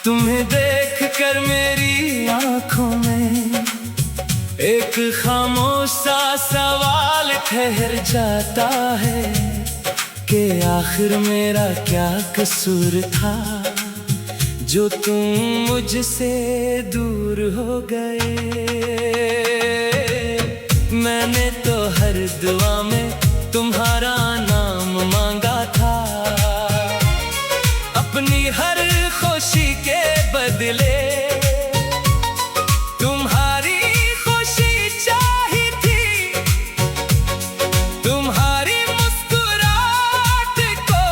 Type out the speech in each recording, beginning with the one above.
तुम्हें देख कर मेरी आंखों में एक खामोश सा सवाल ठहर जाता है कि आखिर मेरा क्या कसूर था जो तुम मुझसे दूर हो गए। मैंने तो हर दुआ में तुम्हारा नाम मांगा था, अपनी हर खुशी के बदले तुम्हारी खुशी चाही थी, तुम्हारी मुस्कुराहट को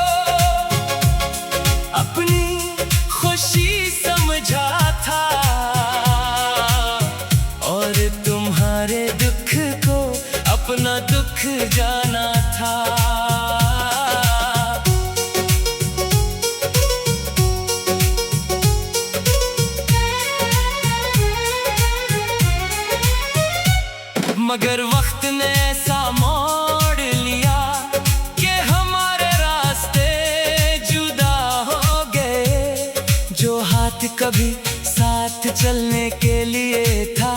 अपनी खुशी समझा था और तुम्हारे दुख को अपना दुख जाना था। मगर वक्त ने ऐसा मोड़ लिया कि हमारे रास्ते जुदा हो गए। जो हाथ कभी साथ चलने के लिए था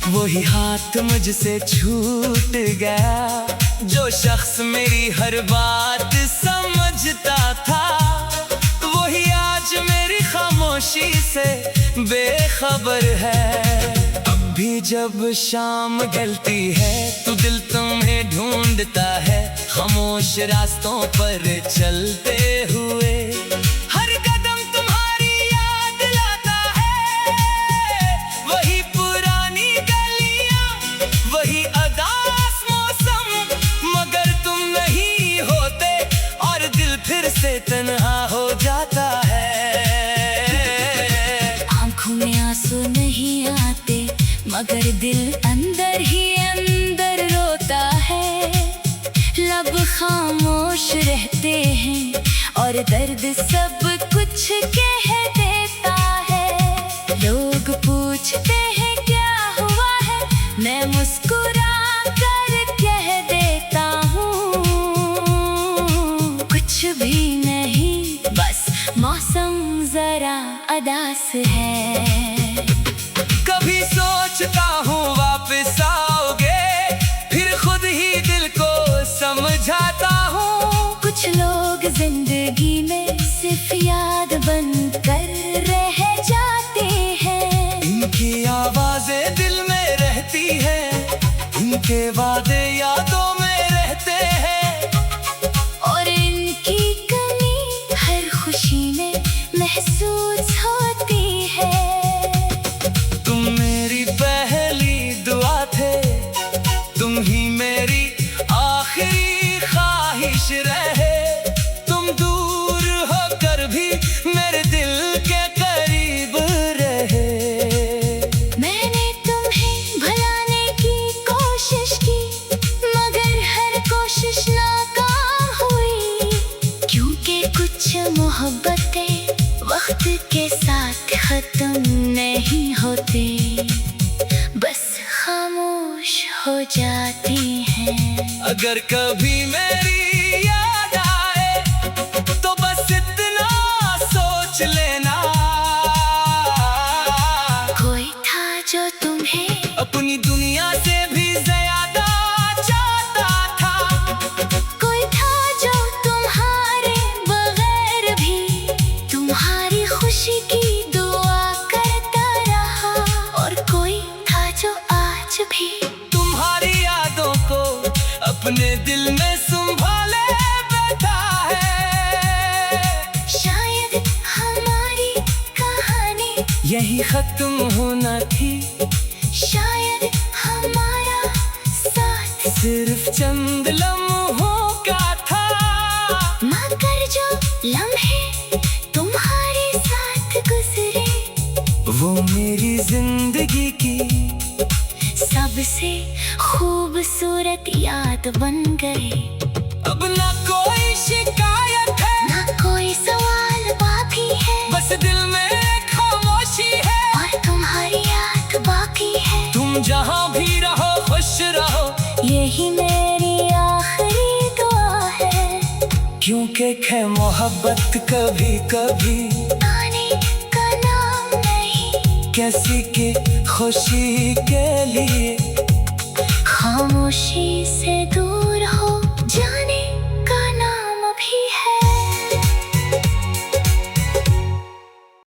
वही हाथ मुझसे छूट गया। जो शख्स मेरी हर बात समझता था वही आज मेरी खामोशी से बेखबर है। भी जब शाम ढलती है तो दिल तुम्हें ढूंढता है, खामोश रास्तों पर चलते हुए हर कदम तुम्हारी याद लाता है। वही पुरानी गलियां, वही अदास मौसम, मगर तुम नहीं होते और दिल फिर से तन्हा हो जाता है। आंखों में आंसू नहीं आते मगर दिल अंदर ही अंदर रोता है। लब खामोश रहते हैं और दर्द सब कुछ कह देता है। लोग पूछते हैं क्या हुआ है, मैं मुस्कुरा कर कह देता हूँ कुछ भी नहीं, बस मौसम जरा अदास है। कभी सोचता हूँ वापस आओगे, फिर खुद ही दिल को समझाता हूँ। कुछ लोग जिंदगी में सिर्फ याद बनकर रह जाते हैं। इनकी आवाजें दिल में रहती है, इनके वादे यादों में रहते हैं और इनकी कमी हर खुशी में महसूस होती है। तुम ही मेरी आखिरी ख्वाहिश रहे, तुम दूर होकर भी मेरे दिल के करीब रहे। मैंने तुम्हें भुलाने की कोशिश की मगर हर कोशिश नाकाम हुई, क्योंकि कुछ मोहब्बतें वक्त के साथ खत्म नहीं होती, बस खामोश हो जाती हैं। अगर कभी मेरी याद आए तो बस इतना सोच लेना, कोई था जो तुम्हें अपनी दुनिया से भी ज्यादा चाहता था। कोई था जो तुम्हारे बगैर भी तुम्हारी खुशी की दुआ करता रहा, और कोई था जो आज भी तुम्हारी यादों को अपने दिल में संभाले बैठा है। शायद हमारी कहानी यही खत्म होना थी, शायद हमारा साथ सिर्फ चंद लम्हों का था, मगर जो लम्हे तुम्हारे साथ गुजरे वो मेरी जिंदगी की सबसे खूबसूरत याद बन गए। अब ना कोई शिकायत है, ना कोई सवाल बाकी है, बस दिल में खामोशी है और तुम्हारी याद बाकी है। तुम जहाँ भी रहो खुश रहो, यही मेरी आखिरी दुआ है। क्योंकि है मोहब्बत कभी कभी आने का कैसी की खुशी के लिए खामोशी से